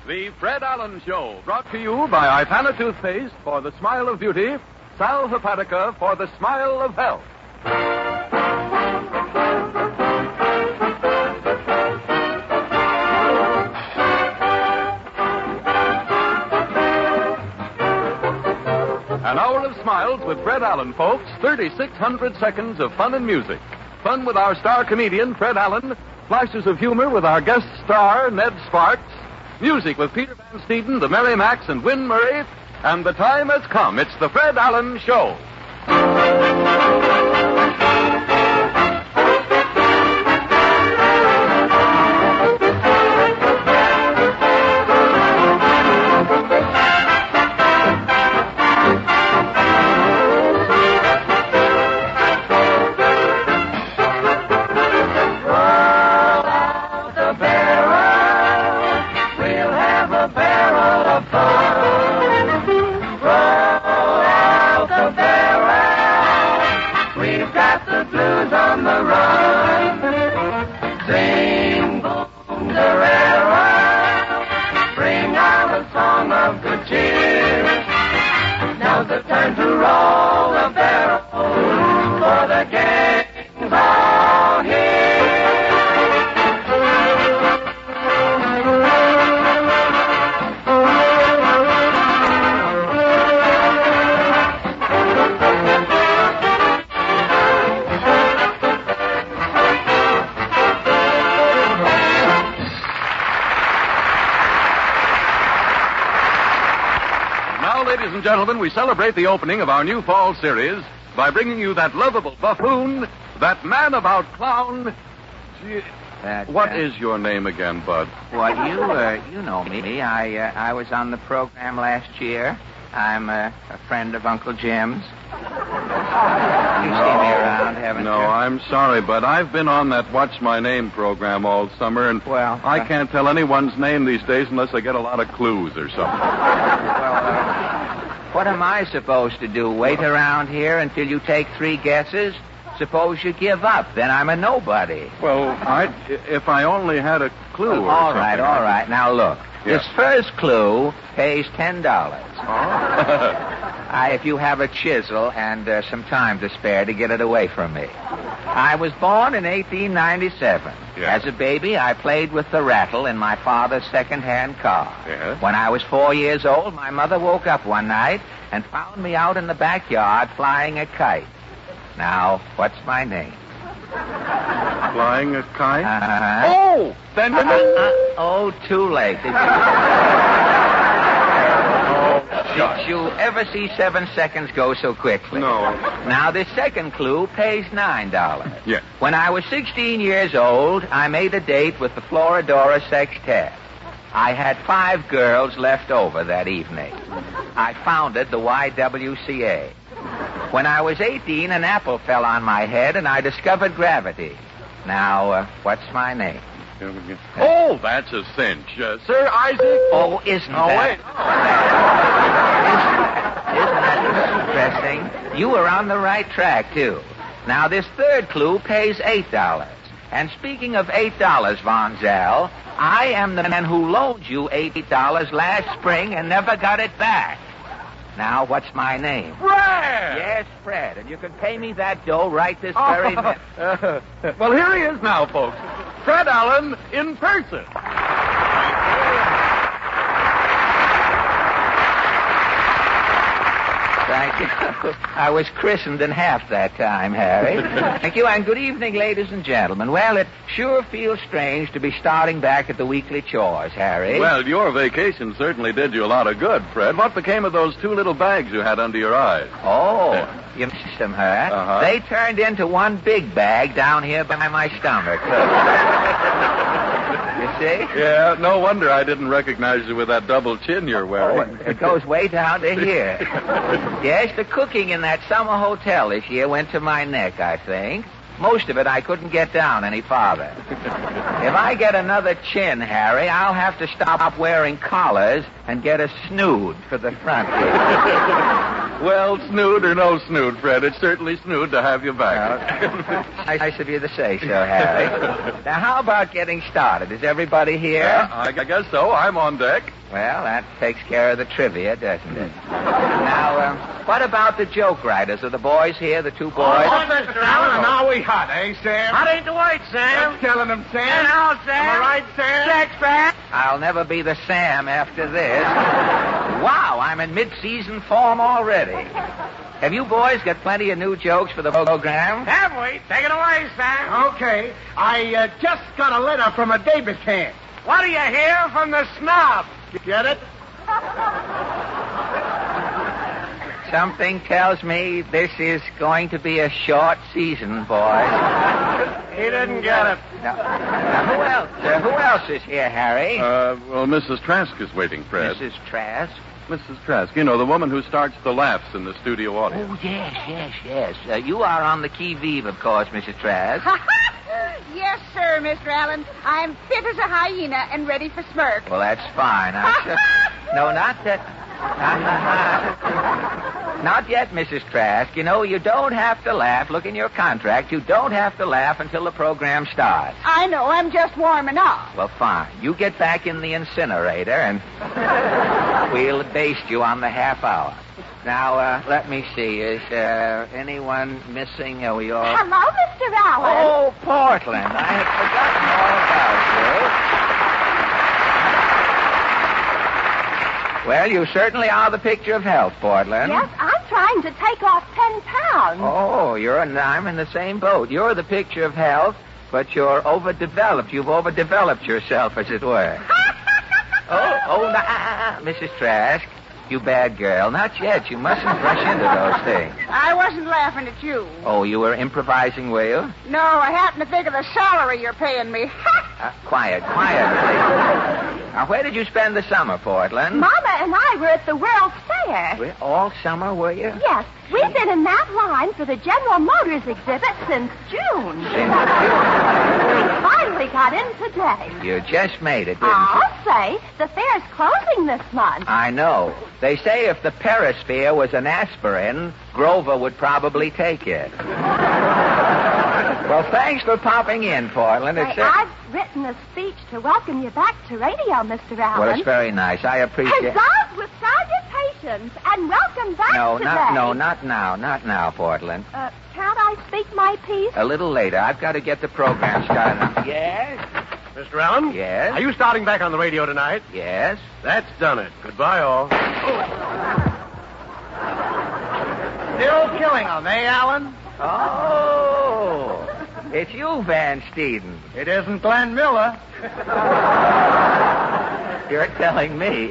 The Fred Allen Show, brought to you by Ipana Toothpaste for the smile of beauty, Sal Hepatica for the smile of health. An hour of smiles with Fred Allen, folks. 3,600 seconds of fun and music. Fun with our star comedian, Fred Allen. Flashes of humor with our guest star, Ned Sparks. Music with Peter Van Steeden, the Merry Macs, and Win Murray. And the time has come. It's the Fred Allen Show. Ladies and gentlemen, we celebrate the opening of our new fall series by bringing you that lovable buffoon, that man about clown. What is your name again, Bud? Well, you know me. I was on the program last year. I'm a friend of Uncle Jim's. You've seen me around, haven't you? No, I'm sorry, but I've been on that What's My Name program all summer, and I can't tell anyone's name these days unless I get a lot of clues or something. What am I supposed to do? Wait around here until you take 3 guesses? Suppose you give up, then I'm a nobody. Well, if I only had a clue or all something. All right. Now, look. Yeah. This first clue pays $10. If you have a chisel and some time to spare to get it away from me. I was born in 1897. Yeah. As a baby, I played with the rattle in my father's second-hand car. Yeah. When I was 4 years old, my mother woke up one night and found me out in the backyard flying a kite. Now, what's my name? Flying a kite? Uh-huh. Oh! Then... Oh, too late. Did you ever see 7 seconds go so quickly? No. Now, this second clue pays $9. Yes. When I was 16 years old, I made a date with the Floridora Sextet. I had 5 girls left over that evening. I founded the YWCA. When I was 18, an apple fell on my head, and I discovered gravity. Now, what's my name? Oh, that's a cinch. Sir Isaac... Oh, isn't that... Wait. Isn't that interesting? You were on the right track, too. Now, this third clue pays $8. And speaking of $8, Von Zell, I am the man who loaned you $8 last spring and never got it back. Now, what's my name? Fred! Yes, Fred, and you can pay me that dough right this very minute. Well, here he is now, folks. Fred Allen in person. Thank you. I was christened in half that time, Harry. Thank you, and good evening, ladies and gentlemen. Well, it sure feels strange to be starting back at the weekly chores, Harry. Well, your vacation certainly did you a lot of good, Fred. What became of those 2 little bags you had under your eyes? Oh, you missed them, huh? Uh-huh. They turned into one big bag down here by my stomach. You see? Yeah, no wonder I didn't recognize you with that double chin you're wearing. Oh, it goes way down to here. Yes, the cooking in that summer hotel this year went to my neck, I think. Most of it I couldn't get down any farther. If I get another chin, Harry, I'll have to stop wearing collars and get a snood for the front here. Well, snood or no snood, Fred, it's certainly snood to have you back. Nice of you to say so, Harry. Now, how about getting started? Is everybody here? Yeah, I guess so. I'm on deck. Well, that takes care of the trivia, doesn't it? Now, what about the joke writers? Are the boys here, the two boys? Oh, Mr. Allen, now we hot, eh, Sam? Hot ain't the white, Sam. That's telling them, Sam. And now, Sam. Am I right, Sam? Jack's back. I'll never be the Sam after this. Wow, I'm in mid-season form already. Have you boys got plenty of new jokes for the program? Have we? Take it away, Sam. Okay. I just got a letter from a Davis hand. What do you hear from the snob? Get it? Something tells me this is going to be a short season, boys. He didn't get it. Now, who else is here, Harry? Well, Mrs. Trask is waiting, Fred. Mrs. Trask? Mrs. Trask, you know, the woman who starts the laughs in the studio audience. Oh, yes. You are on the qui-vive, of course, Mrs. Trask. Yes, sir, Mr. Allen. I'm fit as a hyena and ready for smirk. Well, that's fine. No, not that. Not yet, Mrs. Trask. You know, you don't have to laugh. Look in your contract. You don't have to laugh until the program starts. I know. I'm just warming up. Well, fine. You get back in the incinerator, and we'll baste you on the half hour. Now, let me see. Is anyone missing? Are we all... Hello, Mr. Allen. Oh, Portland. I had forgotten all about you. Well, you certainly are the picture of health, Portland. Yes, I'm trying to take off 10 pounds. Oh, I'm in the same boat. You're the picture of health, but you're overdeveloped. You've overdeveloped yourself, as it were. Mrs. Trask. You bad girl. Not yet. You mustn't rush into those things. I wasn't laughing at you. Oh, you were improvising, were you? No, I happened to think of the salary you're paying me. Quiet, please. Now, where did you spend the summer, Portland? Mama and I were at the World's Fair. All summer, were you? Yes. We've been in that line for the General Motors exhibit since June. We finally got in today. You just made it, didn't you? I'll say, the fair's closing this month. I know. They say if the Perisphere was an aspirin, Grover would probably take it. Well, thanks for popping in, Portland. I've written a speech to welcome you back to radio, Mr. Allen. Well, it's very nice. I appreciate... Huzzahs with salutations, and welcome back today. Not now, Portland. Can't I speak my piece? A little later. I've got to get the program started. Yes? Mr. Allen? Yes? Are you starting back on the radio tonight? Yes? That's done it. Goodbye, all. Still killing them, eh, Allen? Oh, it's you, Van Steeden. It isn't Glenn Miller. You're telling me.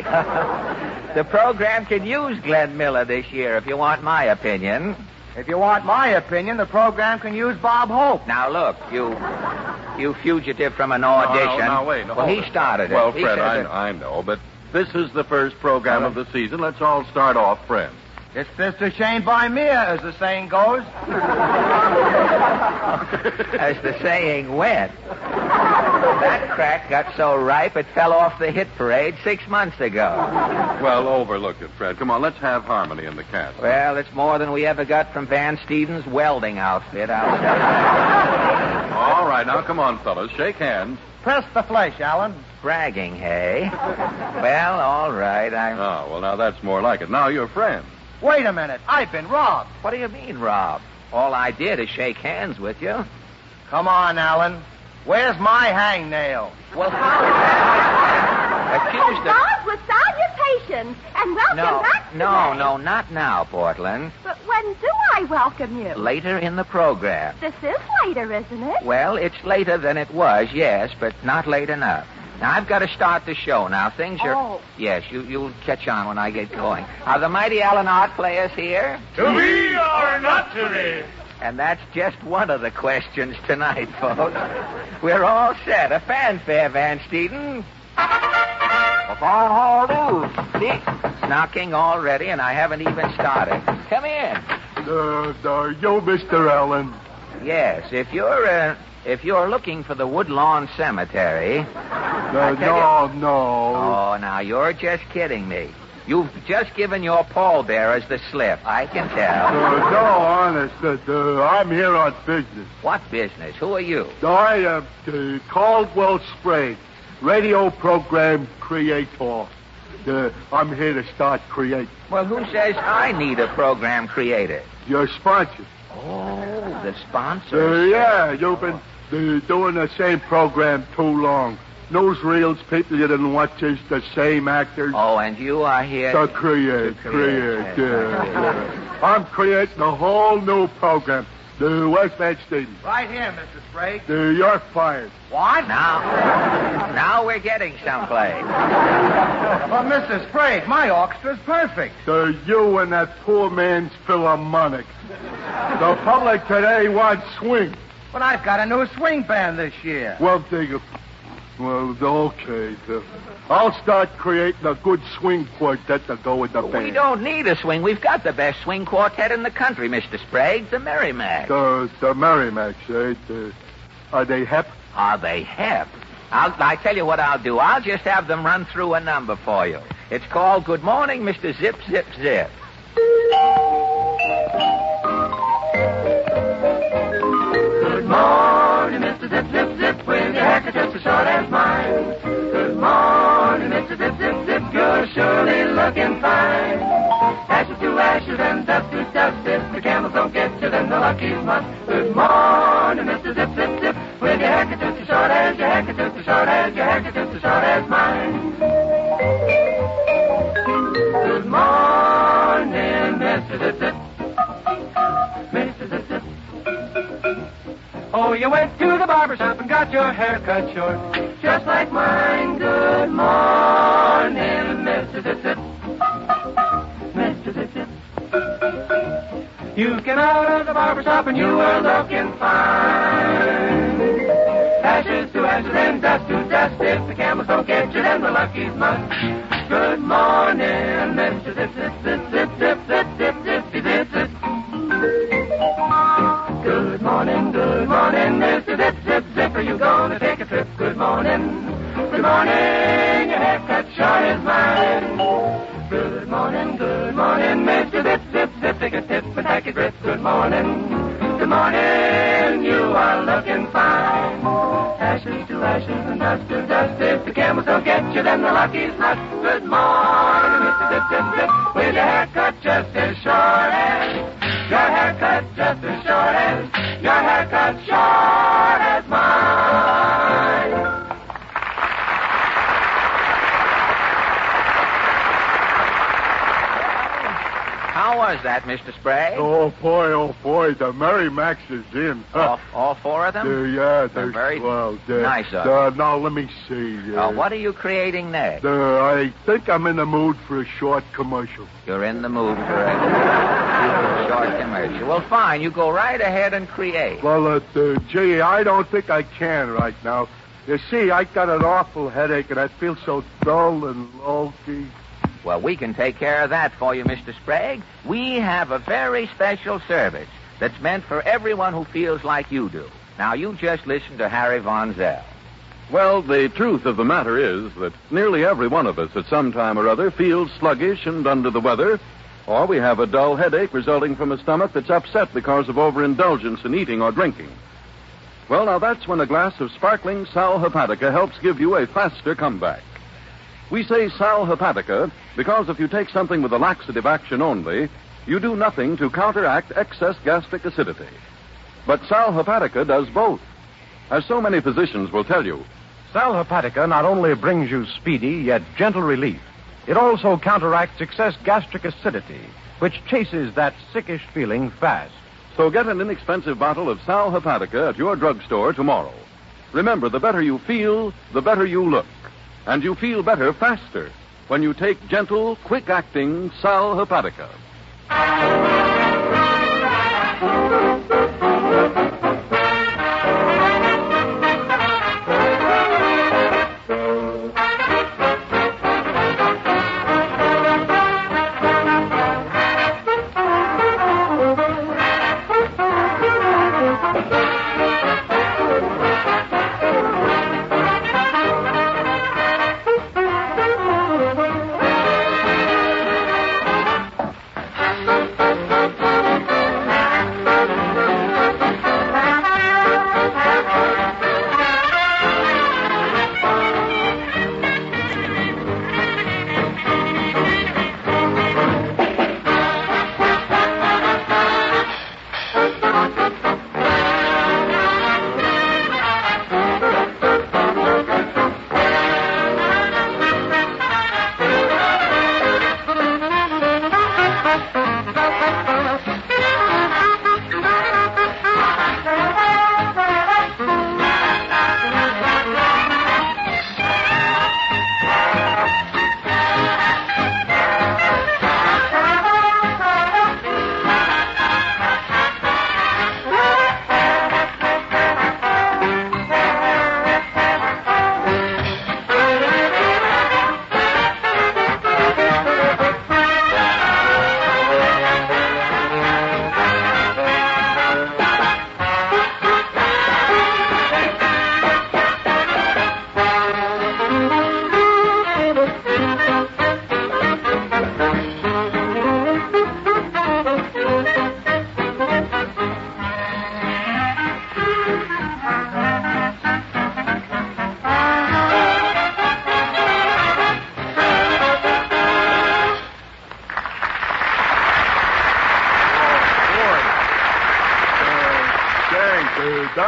The program can use Glenn Miller this year, if you want my opinion. If you want my opinion, the program can use Bob Hope. Now, look, you fugitive from an audition. No, wait. Well, he started it. Well, He Fred, said I know, but this is the first program of the season. Let's all start off friends. It's fist of shame by me, as the saying goes. As the saying went. That crack got so ripe it fell off the hit parade 6 months ago. Well, overlook it, Fred. Come on, let's have harmony in the cast. Well, it's more than we ever got from Van Steeden's welding outfit, I'll tell you. All right, now come on, fellas. Shake hands. Press the flesh, Allen. Bragging, hey? Well, all right, Oh, well, now that's more like it. Now you're friends. Wait a minute. I've been robbed. What do you mean, Rob? All I did is shake hands with you. Come on, Allen. Where's my hangnail? Well, how is that? Accused of... Huzzahs with salutations, and welcome back today. No, not now, Portland. But when do I welcome you? Later in the program. This is later, isn't it? Well, it's later than it was, yes, but not late enough. Now, I've got to start the show now. Things are... Oh. Yes, you'll catch on when I get going. Are the mighty Allen Art players here? To be or not to be? And that's just one of the questions tonight, folks. We're all set. A fanfare, Van Steeden. See, it's knocking already, and I haven't even started. Come in. Yo, Mr. Allen. Yes, if you're looking for the Woodlawn Cemetery... No. Oh, now, you're just kidding me. You've just given your pallbearers the slip, I can tell. No, honest. I'm here on business. What business? Who are you? I am Caldwell Sprague, radio program creator. I'm here to start creating. Well, who says I need a program created? Your sponsor. Oh, the sponsor. Yeah, you've been doing the same program too long. Newsreels, people you didn't watch is the same actors. Oh, and you are here to create. Yeah. I'm creating a whole new program. The West Van Stadium. Right here, Mr. Sprague. You're fired. What? Now we're getting someplace. Well, Mr. Sprague, my orchestra's perfect. You and that poor man's Philharmonic. The public today wants swing. But I've got a new swing band this year. Well, okay. I'll start creating a good swing quartet to go with the band. We don't need a swing. We've got the best swing quartet in the country, Mr. Sprague, the Merrimack. The Merrimacks, eh? Are they hep? Are they hep? I tell you what I'll do. I'll just have them run through a number for you. It's called Good Morning, Mr. Zip, Zip, Zip. Good morning, Mr. Zip, Zip, Zip, with your haircut just as short as mine. Good morning, Mr. Zip, Zip, Zip, you're surely looking fine. Ashes to ashes and dust to dust, if the camels don't get you, then the luckies must. Good morning, Mr. Zip, Zip, Zip, with your haircut just as short as your haircut just as short as your haircut just as short as mine. Good morning, Mr. Zip, Zip. Mr. Zip, Zip. Oh, you went to the barber shop and got your hair cut short, just like mine. Good morning, Mr. Zip Zip. Mr. Zip Zip. You came out of the barber shop and you were looking fine. Ashes to ashes and dust to dust. If the camels don't get you, then the luckies must. Good morning, Mr. Zip Zip Zip Zip Zip Zip Zip Zip Zip Zip. Good morning, Mr. Zip, Zip, Zip. Are you gonna take a trip? Good morning, your haircut short as mine. Good morning, Mr. Zip, Zip, Zip. Take a tip and take a grip. Good morning, you are looking fine. Ashes to ashes and dust to dust. If the camels don't get you, then the luckies must. Good morning, Mr. Zip, Zip, Zip. With your haircut just as short as your haircut just as short as your haircut short as mine. How was that, Mr. Sprague? Oh, boy, the Merrimacks is in. All four of them? Yeah, they're very swell. nice of you. Now, let me see. What are you creating next? I think I'm in the mood for a short commercial. You're in the mood for a short commercial. Well, fine. You go right ahead and create. Well, gee, I don't think I can right now. You see, I got an awful headache, and I feel so dull and low-key. Well, we can take care of that for you, Mr. Sprague. We have a very special service that's meant for everyone who feels like you do. Now, you just listen to Harry Von Zell. Well, the truth of the matter is that nearly every one of us at some time or other feels sluggish and under the weather, or we have a dull headache resulting from a stomach that's upset because of overindulgence in eating or drinking. Well, now that's when a glass of sparkling Sal Hepatica helps give you a faster comeback. We say Sal Hepatica because if you take something with a laxative action only, you do nothing to counteract excess gastric acidity. But Sal Hepatica does both. As so many physicians will tell you, Sal Hepatica not only brings you speedy yet gentle relief, it also counteracts excess gastric acidity, which chases that sickish feeling fast. So get an inexpensive bottle of Sal Hepatica at your drugstore tomorrow. Remember, the better you feel, the better you look. And you feel better faster when you take gentle, quick-acting Sal Hepatica.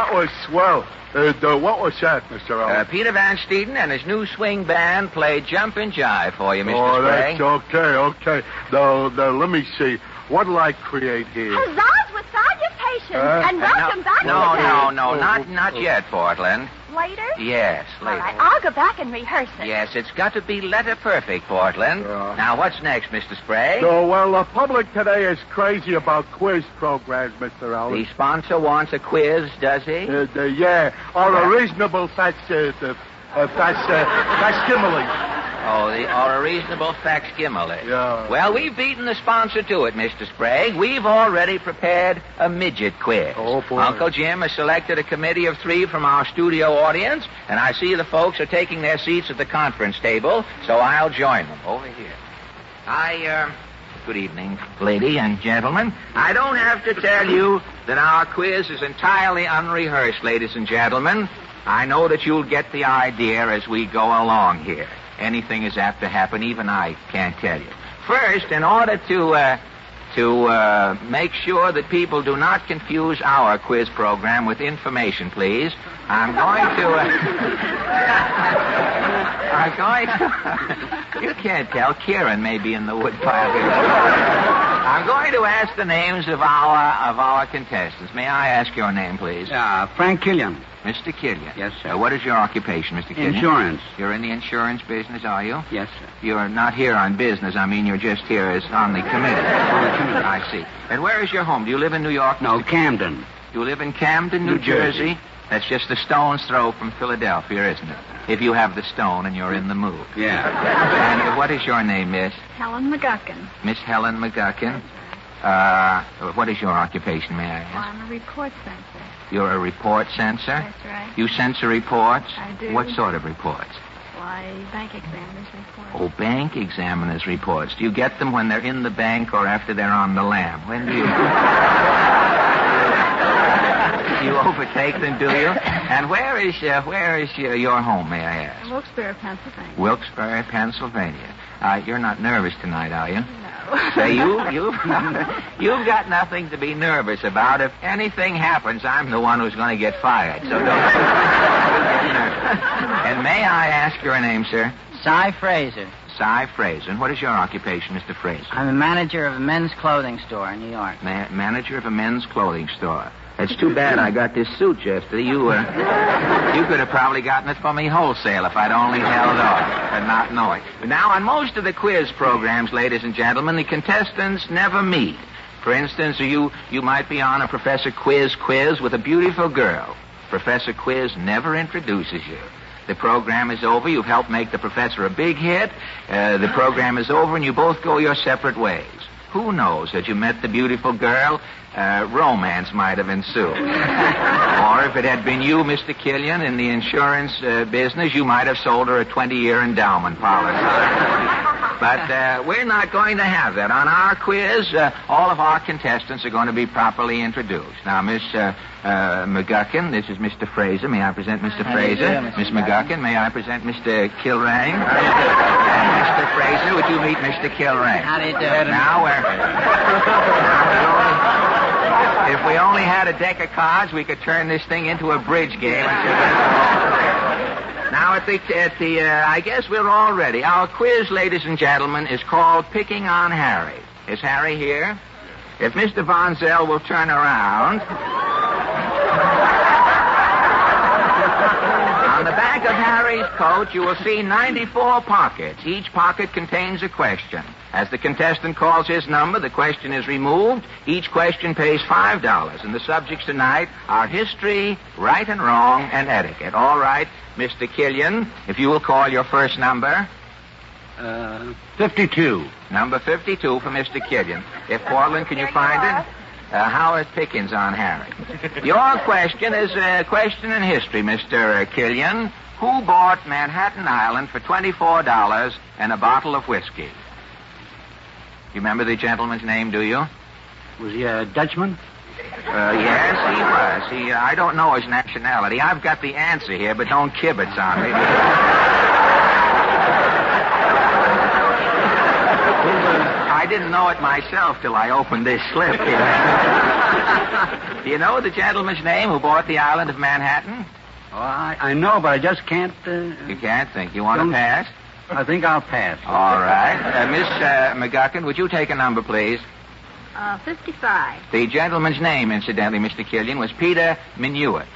that was swell. What was that, Mr. Allen? Peter Van Steeden and his new swing band played Jump and Jive for you, Mr. Oh, Sprague. that's okay. Now, let me see. What'll I create here? Huzzahs with salutations, and welcome back to the day. Not yet, Portland. Later? Yes, later. All right, I'll go back and rehearse it. Yes, it's got to be letter perfect, Portland. Now, what's next, Mr. Sprague? The public today is crazy about quiz programs, Mr. Allen. The sponsor wants a quiz, does he? Yeah, or a reasonable facsimile. Or a reasonable facsimile. Yeah. Well, we've beaten the sponsor to it, Mr. Sprague. We've already prepared a midget quiz. Oh, boy. Uncle Jim has selected a committee of 3 from our studio audience, and I see the folks are taking their seats at the conference table, so I'll join them over here. Good evening, lady and gentlemen. I don't have to tell you that our quiz is entirely unrehearsed, ladies and gentlemen. I know that you'll get the idea as we go along here. Anything is apt to happen, even I can't tell you. First, in order to make sure that people do not confuse our quiz program with information, please, I'm going to... You can't tell. Kieran may be in the woodpile here. I'm going to ask the names of our contestants. May I ask your name, please? Frank Killian. Mr. Killian. Yes, sir. What is your occupation, Mr. Killian? Insurance. You're in the insurance business, are you? Yes, sir. You're not here on business. I mean, you're just here as on the committee. I see. And where is your home? Do you live in New York? No, Camden. You live in Camden, New Jersey? That's just a stone's throw from Philadelphia, isn't it? If you have the stone and you're in the mood. Yeah. And what is your name, miss? Helen McGuckin. Miss Helen McGuckin. What is your occupation, may I ask? I'm a report censor. You're a report censor? That's right. You censor reports? I do. What sort of reports? Why, bank examiners reports. Oh, bank examiners reports. Do you get them when they're in the bank or after they're on the lam? When do you... You overtake them, do you? And where is your home, may I ask? Wilkes-Barre, Pennsylvania. Wilkes-Barre, Pennsylvania. You're not nervous tonight, are you? No. Say, you've got nothing to be nervous about. If anything happens, I'm the one who's going to get fired. So don't get nervous. And may I ask your name, sir? Cy Fraser. Cy Fraser. And what is your occupation, Mr. Fraser? I'm a manager of a men's clothing store in New York. Manager of a men's clothing store. It's too bad I got this suit yesterday. You could have probably gotten it for me wholesale if I'd only held off and not knowing. But now, on most of the quiz programs, ladies and gentlemen, the contestants never meet. For instance, you might be on a Professor Quiz with a beautiful girl. Professor Quiz never introduces you. The program is over. You've helped make the professor a big hit. The program is over, and you both go your separate ways. Who knows? Had you met the beautiful girl, romance might have ensued. Or if it had been you, Mr. Killian, in the insurance business, you might have sold her a 20-year endowment policy. But we're not going to have that. On our quiz, all of our contestants are going to be properly introduced. Now, Miss McGuckin, this is Mr. Fraser. May I present Mr. Fraser? Miss McGuckin, may I present Mr. Kilrain? And Mr. Fraser, would you meet Mr. Kilrain? How do you do? Now, if we only had a deck of cards, we could turn this thing into a bridge game. Now, I guess we're all ready. Our quiz, ladies and gentlemen, is called Picking on Harry. Is Harry here? If Mr. Von Zell will turn around. On the back of Harry's coat, you will see 94 pockets. Each pocket contains a question. As the contestant calls his number, the question is removed. Each question pays $5. And the subjects tonight are history, right and wrong, and etiquette. All right, Mr. Killian, if you will call your first number. 52. Number 52 for Mr. Killian. If Portland, can you find it? How is Pickens on Harry? Your question is a question in history, Mr. Killian. Who bought Manhattan Island for $24 and a bottle of whiskey? You remember the gentleman's name, do you? Was he a Dutchman? Yes, he was. I don't know his nationality. I've got the answer here, but don't kibitz on me. I didn't know it myself till I opened this slip here. Do you know the gentleman's name who bought the island of Manhattan? Oh, I know, but I just can't... You can't think. You want to pass? I think I'll pass. All right. Miss McGuckin, would you take a number, please? 55. The gentleman's name, incidentally, Mr. Killian, was Peter Minuit.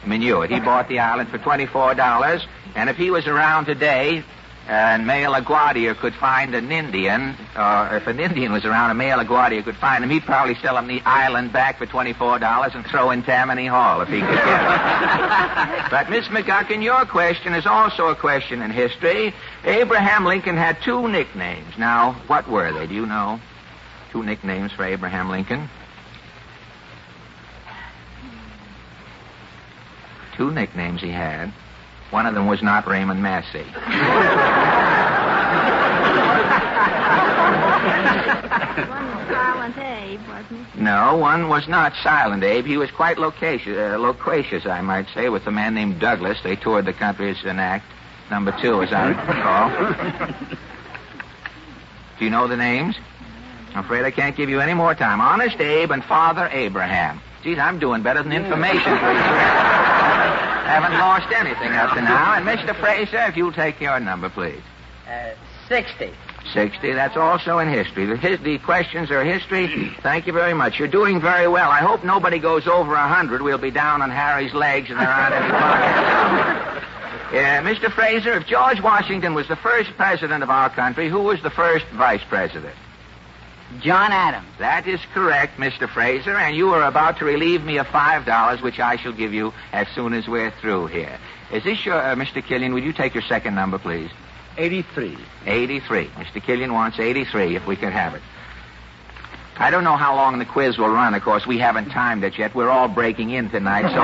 Minuit. He bought the island for $24, and if he was around today, and Mayor LaGuardia could find an Indian, or if an Indian was around and Mayor LaGuardia could find him, he'd probably sell him the island back for $24 and throw in Tammany Hall if he could get it. But, Miss McGuckin, your question is also a question in history. Abraham Lincoln had two nicknames. Now, what were they? Do you know? Two nicknames for Abraham Lincoln? Two nicknames he had. One of them was not Raymond Massey. One was Silent Abe, wasn't he? No, one was not Silent Abe. He was quite loquacious, I might say, with a man named Douglas. They toured the country as an act. Number 2, as I recall. Do you know the names? I'm afraid I can't give you any more time. Honest Abe and Father Abraham. Geez, I'm doing better than information, please. Haven't lost anything up to now. And Mr. Fraser, if you'll take your number, please. 60. 60. That's also in history. The questions are history. Thank you very much. You're doing very well. I hope nobody goes over 100. We'll be down on Harry's legs and there aren't any pockets. Mr. Fraser, if George Washington was the first president of our country, who was the first vice president? John Adams. That is correct, Mr. Fraser, and you are about to relieve me of $5, which I shall give you as soon as we're through here. Is this your, Mr. Killian, would you take your second number, please? 83. 83. Mr. Killian wants 83, if we could have it. I don't know how long the quiz will run. Of course, we haven't timed it yet. We're all breaking in tonight, so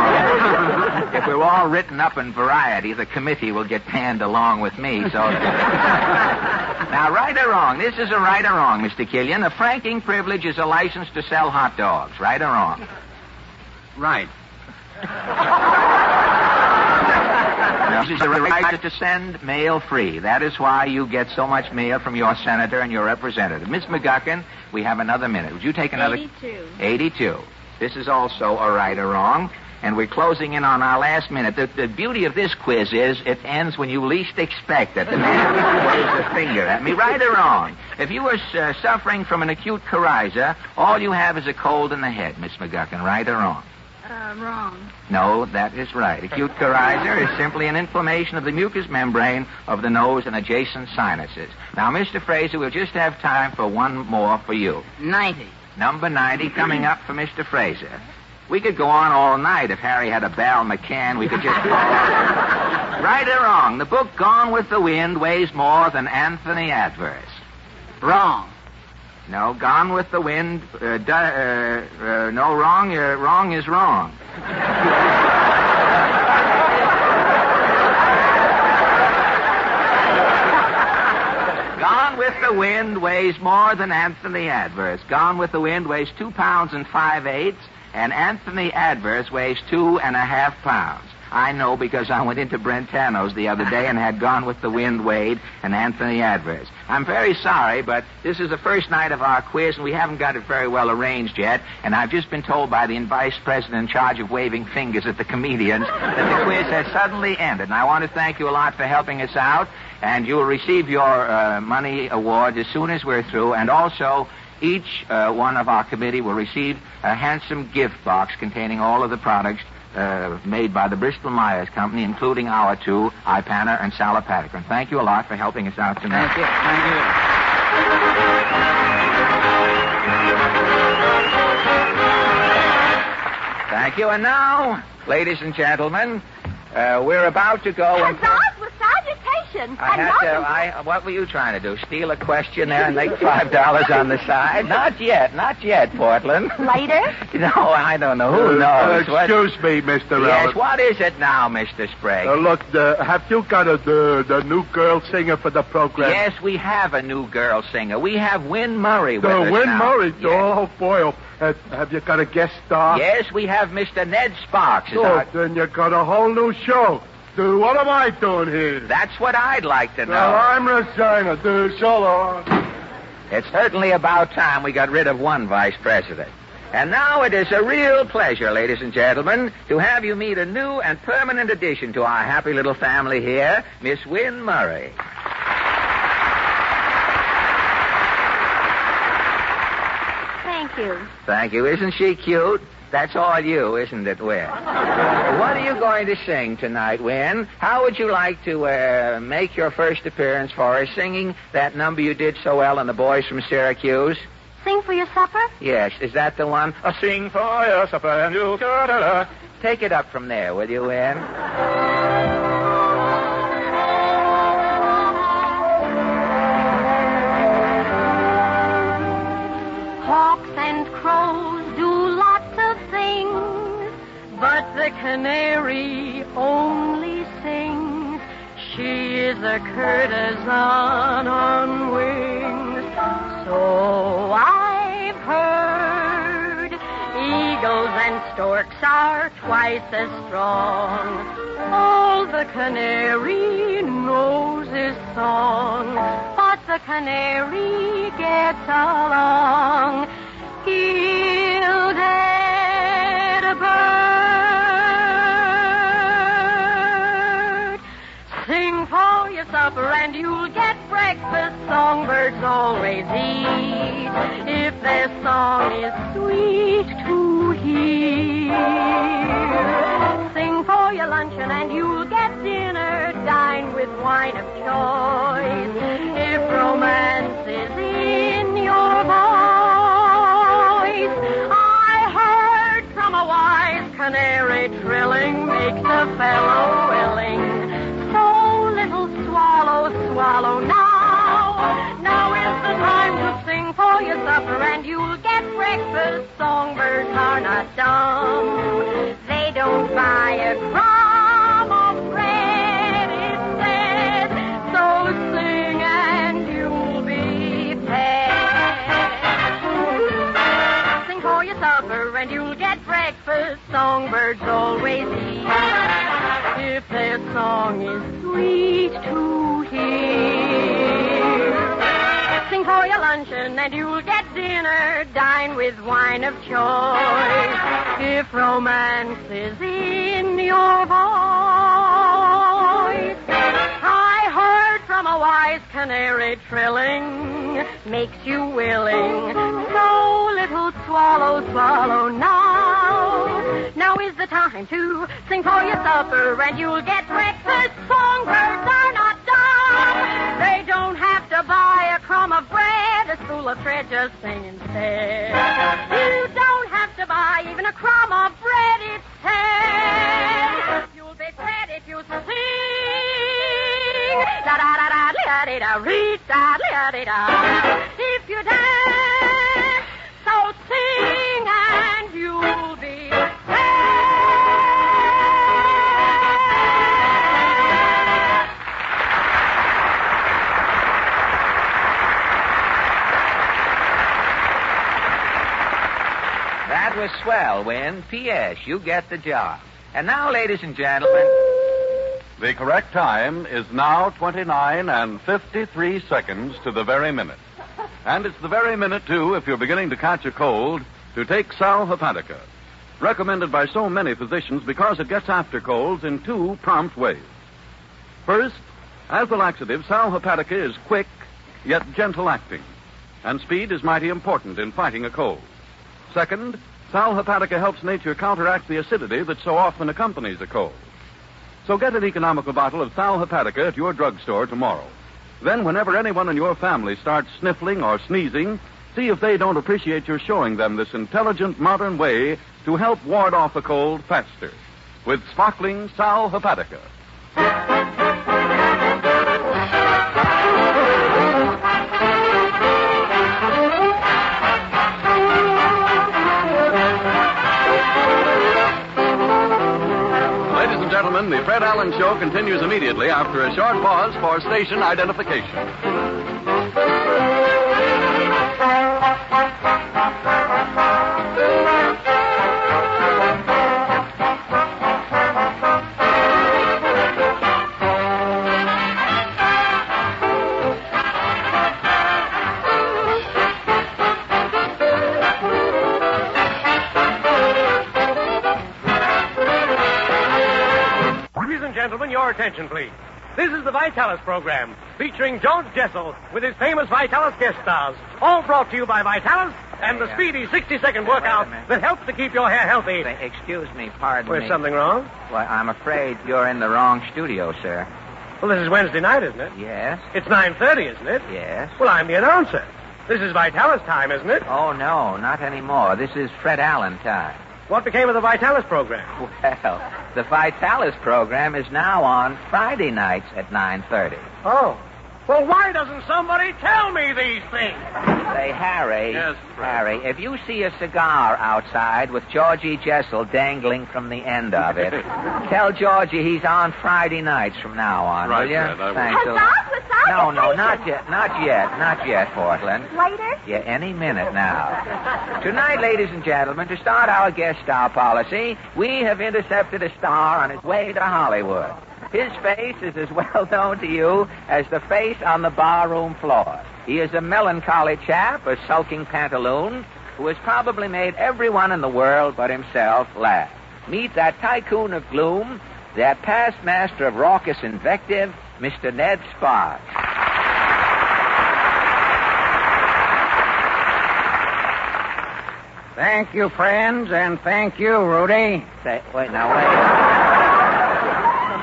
if we're all written up in Variety, the committee will get panned along with me, so... Now, right or wrong? This is a right or wrong, Mr. Killian. A franking privilege is a license to sell hot dogs. Right or wrong? Right. This is a right to send mail free. That is why you get so much mail from your senator and your representative. Miss McGuckin, we have another minute. Would you take another... 82. 82. This is also a right or wrong. And we're closing in on our last minute. The beauty of this quiz is it ends when you least expect it. The man waves a finger at me. Right or wrong? If you were suffering from an acute coryza, all you have is a cold in the head, Miss McGuckin. Right or wrong? Wrong. No, that is right. Acute coryza is simply an inflammation of the mucous membrane of the nose and adjacent sinuses. Now, Mr. Fraser, we'll just have time for one more for you. 90. Number 90 coming up for Mr. Fraser. We could go on all night. If Harry had a Bal McCann, we could just go on. Right or wrong? The book Gone with the Wind weighs more than Anthony Adverse. Wrong. No, Gone with the Wind, no, wrong, wrong is wrong. Gone with the Wind weighs more than Anthony Adverse. Gone with the Wind weighs 2 pounds and 5/8, and Anthony Adverse weighs 2.5 pounds. I know because I went into Brentano's the other day and had Gone with the Wind weighed and Anthony Adverse. I'm very sorry, but this is the first night of our quiz, and we haven't got it very well arranged yet. And I've just been told by the vice president in charge of waving fingers at the comedians that the quiz has suddenly ended. And I want to thank you a lot for helping us out. And you will receive your money award as soon as we're through. And also, each one of our committee will receive a handsome gift box containing all of the products made by the Bristol-Myers Company, including our two, Ipana and Salopatacrin. Thank you a lot for helping us out tonight. Thank you. Thank you. Thank you. And now, ladies and gentlemen, we're about to go and... with salutation. What were you trying to do? Steal a question there and make $5 on the side? Not yet, Portland. Later? No, I don't know. Who knows? Excuse me, Mr. Allen. Yes, what is it now, Mr. Sprague? Look, have you got the new girl singer for the program? Yes, we have a new girl singer. We have Win Murray with us Win now. Murray? Yes. Oh, boy. Have you got a guest star? Yes, we have Mr. Ned Sparks. Then you got a whole new show. What am I doing here? That's what I'd like to know. Well, I'm Regina. So long. It's certainly about time we got rid of one vice president. And now it is a real pleasure, ladies and gentlemen, to have you meet a new and permanent addition to our happy little family here, Miss Wynne Murray. Thank you. Thank you. Isn't she cute? That's all you, isn't it, Wynne? What are you going to sing tonight, Wynne? How would you like to make your first appearance for us, singing that number you did so well on The Boys from Syracuse? Sing for your supper? Yes, is that the one? Sing for your supper and you'll... Take it up from there, will you, Wynne? Hawks and crows do lots of things, but the canary only sings. She is a courtesan on wings. So I've heard eagles and storks are twice as strong. All the canary knows is song, but the canary gets along. He'll get a bird. Sing for your supper and you'll get breakfast. Songbirds always eat if their song is sweet to hear. Sing for your luncheon and you'll get dinner. Dine with wine of choice if romance is in your voice. I heard from a wise canary trilling makes a fellow willing. So little swallow, swallow now. Now is the time to sing for your supper and you'll get breakfast. Songbirds are not dumb. They don't buy a crumb of bread, it says. So sing and you'll be fed. Sing for your supper and you'll get breakfast. Songbirds always eat if their song is sweet to hear. Sing for your luncheon and you'll get dinner. Dine with wine of choice if romance is in your voice. I heard from a wise canary trilling makes you willing. So little swallow, swallow now. Now is the time to sing for your supper and you'll get breakfast. Songbirds are not dumb. They don't have to buy a crumb of bread, a spool of thread, just sing instead. You don't have to buy even a crumb of bread, it's said. You'll be fed if you sing. Da-da-da-da-da-da-da-da-da. If you dance, so sing and you'll be That was swell, Wynne. P.S. You get the job. And now, ladies and gentlemen... The correct time is now 29 and 53 seconds to the very minute. And it's the very minute, too, if you're beginning to catch a cold, to take Sal Hepatica. Recommended by so many physicians because it gets after colds in two prompt ways. First, as a laxative, Sal Hepatica is quick, yet gentle acting. And speed is mighty important in fighting a cold. Second, Sal Hepatica helps nature counteract the acidity that so often accompanies a cold. So get an economical bottle of Sal Hepatica at your drugstore tomorrow. Then, whenever anyone in your family starts sniffling or sneezing, see if they don't appreciate your showing them this intelligent, modern way to help ward off a cold faster. With sparkling Sal Hepatica. Gentlemen, the Fred Allen Show continues immediately after a short pause for station identification. your attention, please. This is the Vitalis program, featuring George Jessel with his famous Vitalis guest stars. All brought to you by Vitalis and the speedy 60-second workout that helps to keep your hair healthy. Excuse me, pardon me. Was something wrong? Well, I'm afraid you're in the wrong studio, sir. Well, this is Wednesday night, isn't it? Yes? It's 9:30, isn't it? Yes. Well, I'm the announcer. This is Vitalis time, isn't it? Oh, no, not anymore. This is Fred Allen time. What became of the Vitalis program? Well, the Vitalis program is now on Friday nights at 9:30. Oh. Well, why doesn't somebody tell me these things? Say, Harry. Yes, Fred. Harry, if you see a cigar outside with Georgie Jessel dangling from the end of it, tell Georgie he's on Friday nights from now on, Right, will you? Fred, I will. Thanks a lot. Huzzah, No, not yet, Portland. Later? Yeah, any minute now. Tonight, ladies and gentlemen, to start our guest star policy, we have intercepted a star on his way to Hollywood. His face is as well known to you as the face on the barroom floor. He is a melancholy chap, a sulking pantaloon, who has probably made everyone in the world but himself laugh. Meet that tycoon of gloom, that past master of raucous invective, Mr. Ned Sparks. Thank you, friends, and thank you, Rudy. Wait.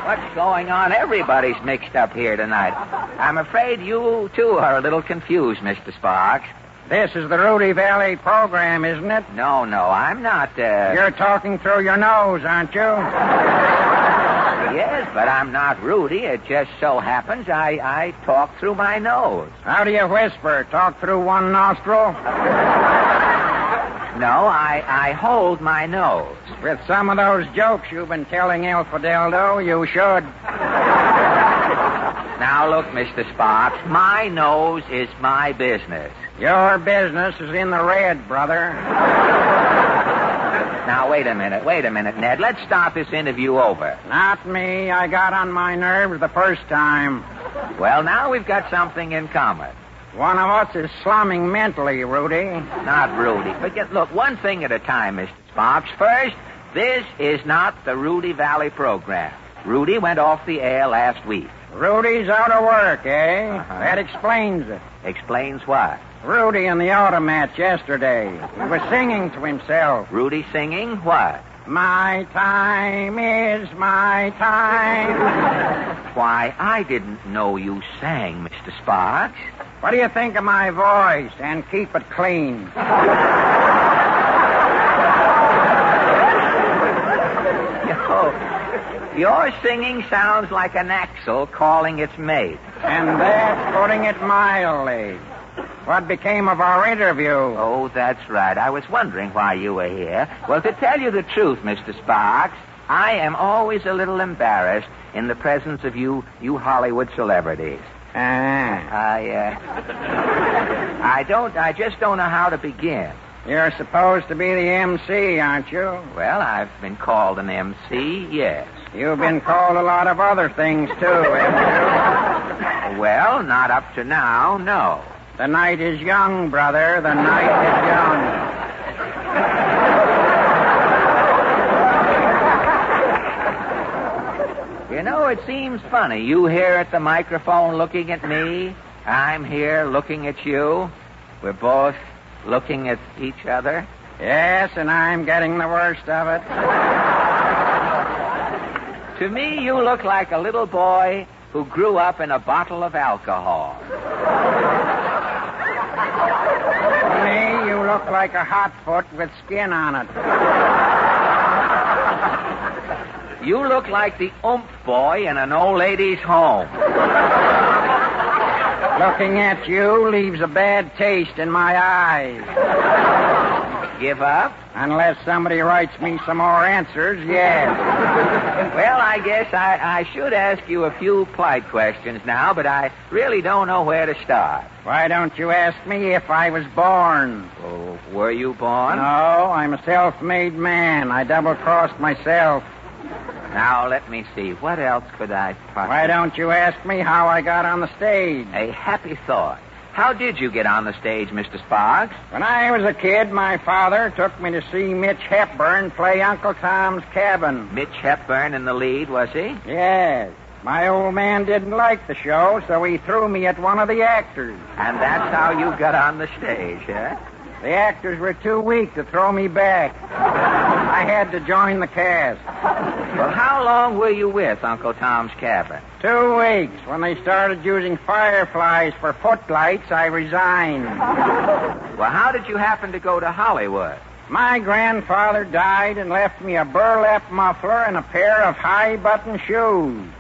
What's going on? Everybody's mixed up here tonight. I'm afraid you, too, are a little confused, Mr. Sparks. This is the Rudy Valley program, isn't it? No, I'm not, You're talking through your nose, aren't you? Yes, but I'm not Rudy. It just so happens I talk through my nose. How do you whisper? Talk through one nostril? No, I hold my nose. With some of those jokes you've been telling El Fideldo, you should. Now, look, Mr. Sparks, my nose is my business. Your business is in the red, brother. Now, wait a minute, Ned. Let's start this interview over. Not me. I got on my nerves the first time. Well, now we've got something in common. One of us is slumming mentally, Rudy. Not Rudy. Look, one thing at a time, Mr. Sparks. First, this is not the Rudy Valley program. Rudy went off the air last week. Rudy's out of work, eh? Uh-huh. That explains it. Explains what? Rudy in the auto match yesterday. He was singing to himself. Rudy singing what? My time is my time. Why, I didn't know you sang, Mr. Sparks. What do you think of my voice? And keep it clean. Your singing sounds like an axle calling its mate. And that's putting it mildly. What became of our interview? Oh, that's right. I was wondering why you were here. Well, to tell you the truth, Mr. Sparks, I am always a little embarrassed in the presence of you Hollywood celebrities. I just don't know how to begin. You're supposed to be the MC, aren't you? Well, I've been called an MC, yes. You've been called a lot of other things, too, haven't you? Well, not up to now, no. The night is young, brother. The night is young. You know, it seems funny. You here at the microphone looking at me. I'm here looking at you. We're both looking at each other. Yes, and I'm getting the worst of it. To me, you look like a little boy who grew up in a bottle of alcohol. To me, you look like a hot foot with skin on it. You look like the oomph boy in an old lady's home. Looking at you leaves a bad taste in my eyes. Give up? Unless somebody writes me some more answers, yes. Well, I guess I should ask you a few polite questions now, but I really don't know where to start. Why don't you ask me if I was born? Oh, were you born? No, I'm a self-made man. I double-crossed myself. Now, let me see. What else could I possibly... Why don't you ask me how I got on the stage? A happy thought. How did you get on the stage, Mr. Sparks? When I was a kid, my father took me to see Mitch Hepburn play Uncle Tom's Cabin. Mitch Hepburn in the lead, was he? Yes. My old man didn't like the show, so he threw me at one of the actors. And that's how you got on the stage, huh? The actors were too weak to throw me back. I had to join the cast. Well, how long were you with Uncle Tom's Cabin? 2 weeks. When they started using fireflies for footlights, I resigned. Well, how did you happen to go to Hollywood? My grandfather died and left me a burlap muffler and a pair of high-button shoes.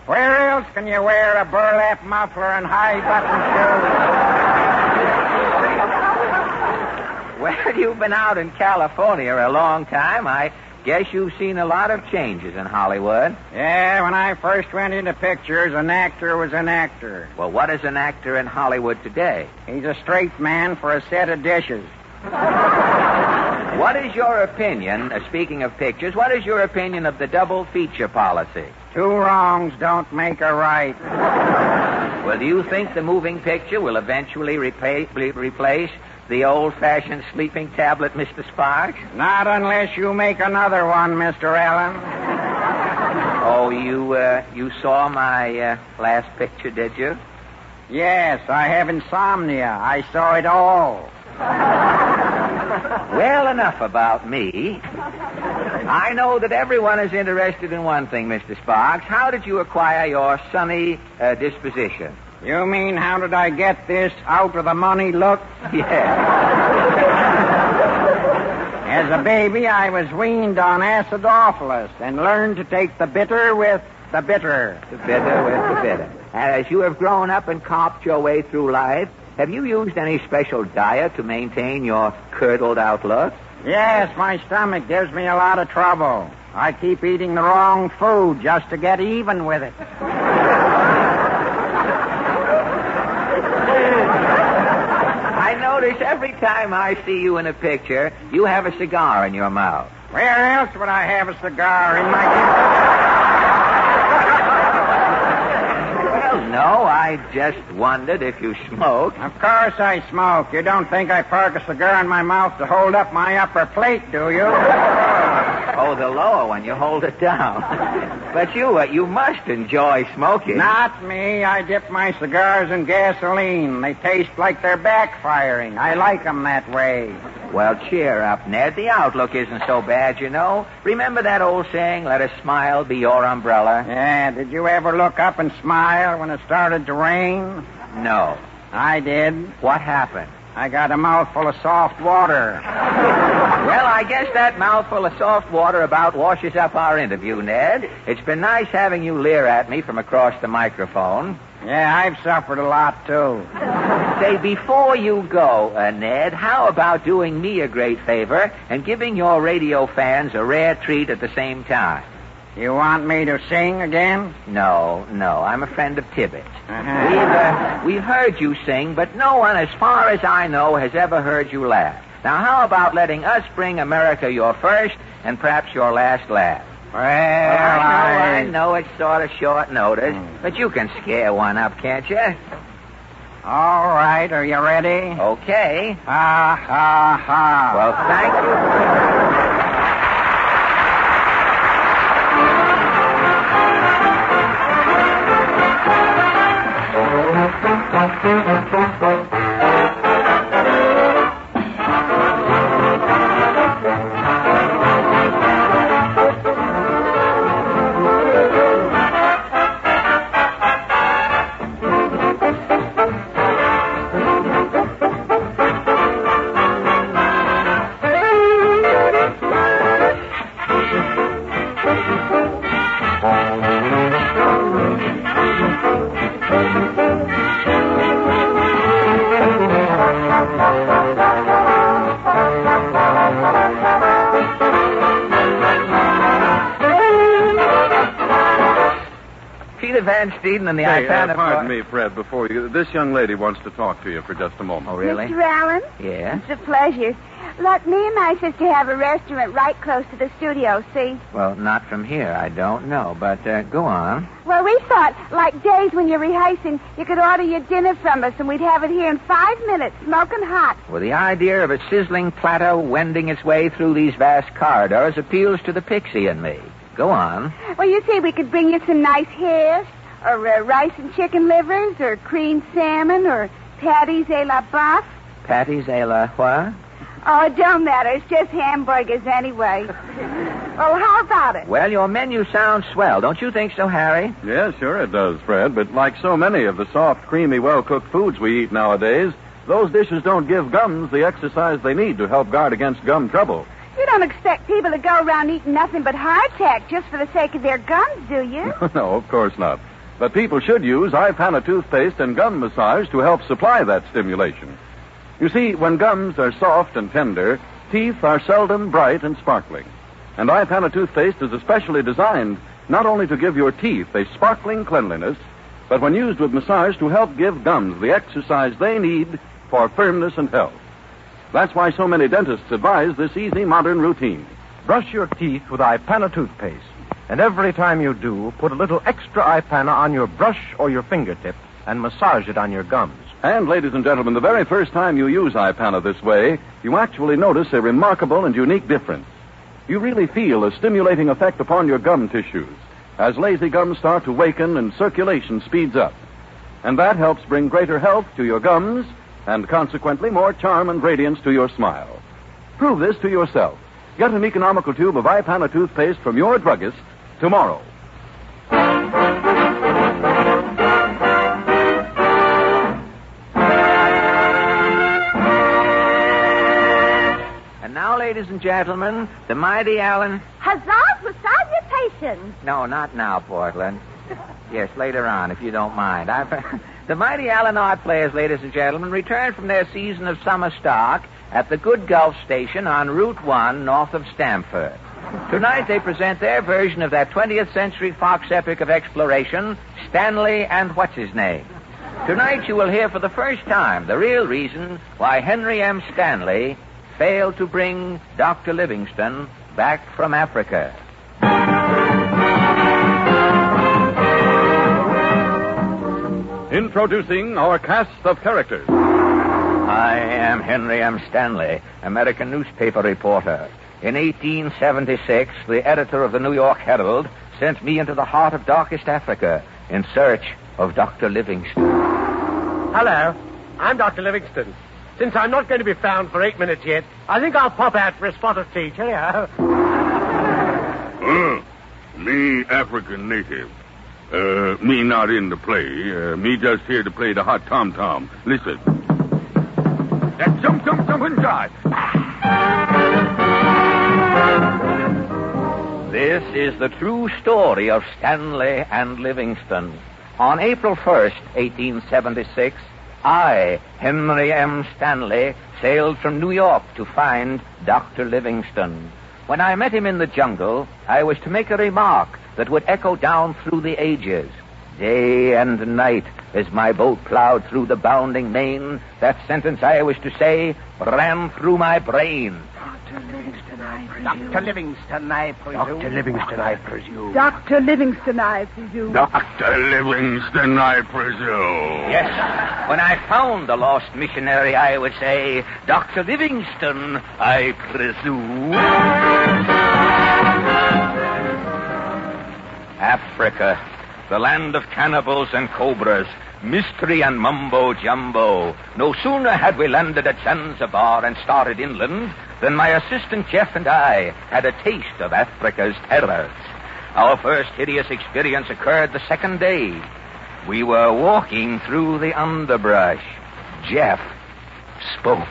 Where else can you wear a burlap muffler and high-button shoes? Well, you've been out in California a long time. I guess you've seen a lot of changes in Hollywood. Yeah, when I first went into pictures, an actor was an actor. Well, what is an actor in Hollywood today? He's a straight man for a set of dishes. What is your opinion, speaking of pictures, what is your opinion of the double feature policy? 2 wrongs don't make a right. Well, do you think the moving picture will eventually replace the old-fashioned sleeping tablet, Mr. Sparks? Not unless you make another one, Mr. Allen. Oh, you saw my last picture, did you? Yes, I have insomnia. I saw it all. Well, enough about me. I know that everyone is interested in one thing, Mr. Sparks. How did you acquire your sunny disposition? You mean, how did I get this out-of-the-money look? Yes. As a baby, I was weaned on acidophilus and learned to take the bitter with the bitter. The bitter with the bitter. And as you have grown up and copped your way through life, have you used any special diet to maintain your curdled outlook? Yes, my stomach gives me a lot of trouble. I keep eating the wrong food just to get even with it. I notice every time I see you in a picture, you have a cigar in your mouth. Where else would I have a cigar in my... No, I just wondered if you smoked. Of course I smoke. You don't think I park a cigar in my mouth to hold up my upper plate, do you? Oh, the lower one. You hold it down. But you must enjoy smoking. Not me. I dip my cigars in gasoline. They taste like they're backfiring. I like them that way. Well, cheer up, Ned. The outlook isn't so bad, you know. Remember that old saying, let a smile be your umbrella? Yeah, did you ever look up and smile when it started to rain? No. I did. What happened? I got a mouthful of soft water. Well, I guess that mouthful of soft water about washes up our interview, Ned. It's been nice having you leer at me from across the microphone. Yeah, I've suffered a lot, too. Say, before you go, Ned, how about doing me a great favor and giving your radio fans a rare treat at the same time? You want me to sing again? No. I'm a friend of Tibbetts. Uh-huh. We've heard you sing, but no one, as far as I know, has ever heard you laugh. Now, how about letting us bring America your first and perhaps your last laugh? Well, I know it's sort of short notice, but you can scare one up, can't you? All right, are you ready? Okay. Ha, ha, ha. Well, thank you. Van Steeden and the Ipana... Pardon me, Fred, before you... This young lady wants to talk to you for just a moment. Oh, really? Mr. Allen? Yeah? It's a pleasure. Look, me and my sister have a restaurant right close to the studio, see? Well, not from here. I don't know, but go on. Well, we thought, like days when you're rehearsing, you could order your dinner from us and we'd have it here in 5 minutes, smoking hot. Well, the idea of a sizzling platter wending its way through these vast corridors appeals to the pixie in me. Go on. Well, you see, we could bring you some nice hash, or rice and chicken livers, or creamed salmon, or patties a la boeuf. Patties a la what? Oh, it don't matter. It's just hamburgers anyway. Well, how about it? Well, your menu sounds swell. Don't you think so, Harry? Yes, sure it does, Fred. But like so many of the soft, creamy, well-cooked foods we eat nowadays, those dishes don't give gums the exercise they need to help guard against gum trouble. You don't expect people to go around eating nothing but hardtack just for the sake of their gums, do you? No, of course not. But people should use iPana toothpaste and gum massage to help supply that stimulation. You see, when gums are soft and tender, teeth are seldom bright and sparkling. And iPana toothpaste is especially designed not only to give your teeth a sparkling cleanliness, but when used with massage to help give gums the exercise they need for firmness and health. That's why so many dentists advise this easy modern routine. Brush your teeth with iPana toothpaste. And every time you do, put a little extra iPana on your brush or your fingertip and massage it on your gums. And, ladies and gentlemen, the very first time you use iPana this way, you actually notice a remarkable and unique difference. You really feel a stimulating effect upon your gum tissues as lazy gums start to waken and circulation speeds up. And that helps bring greater health to your gums and, consequently, more charm and radiance to your smile. Prove this to yourself. Get an economical tube of iPana toothpaste from your druggist tomorrow. And now, ladies and gentlemen, the mighty Allen... Huzzahs with salutations. No, not now, Portland. Yes, later on, if you don't mind. The mighty Allen Art Players, ladies and gentlemen, returned from their season of summer stock at the Good Gulf Station on Route 1 north of Stamford. Tonight they present their version of that 20th Century Fox epic of exploration, Stanley and What's-His-Name. Tonight you will hear for the first time the real reason why Henry M. Stanley failed to bring Dr. Livingston back from Africa. Introducing our cast of characters. I am Henry M. Stanley, American newspaper reporter. In 1876, the editor of the New York Herald sent me into the heart of darkest Africa in search of Dr. Livingston. Hello, I'm Dr. Livingston. Since I'm not going to be found for 8 minutes yet, I think I'll pop out for a spot of tea. Cheerio. Me African native. Me not in the play. Me just here to play the hot tom-tom. Listen. That jump and jive. This is the true story of Stanley and Livingston. On April 1st, 1876, I, Henry M. Stanley, sailed from New York to find Dr. Livingston. When I met him in the jungle, I was to make a remark that would echo down through the ages. Day and night, as my boat plowed through the bounding main, that sentence I was to say ran through my brain. Dr. Livingston, I presume. Dr. Livingston, I presume. Dr. Livingston, I presume. Dr. Livingston, I presume. Dr. Livingston, I presume. Yes, when I found the lost missionary, I would say, Dr. Livingston, I presume. Africa, the land of cannibals and cobras, mystery and mumbo-jumbo. No sooner had we landed at Zanzibar and started inland than my assistant Jeff and I had a taste of Africa's terrors. Our first hideous experience occurred the second day. We were walking through the underbrush. Jeff spoke.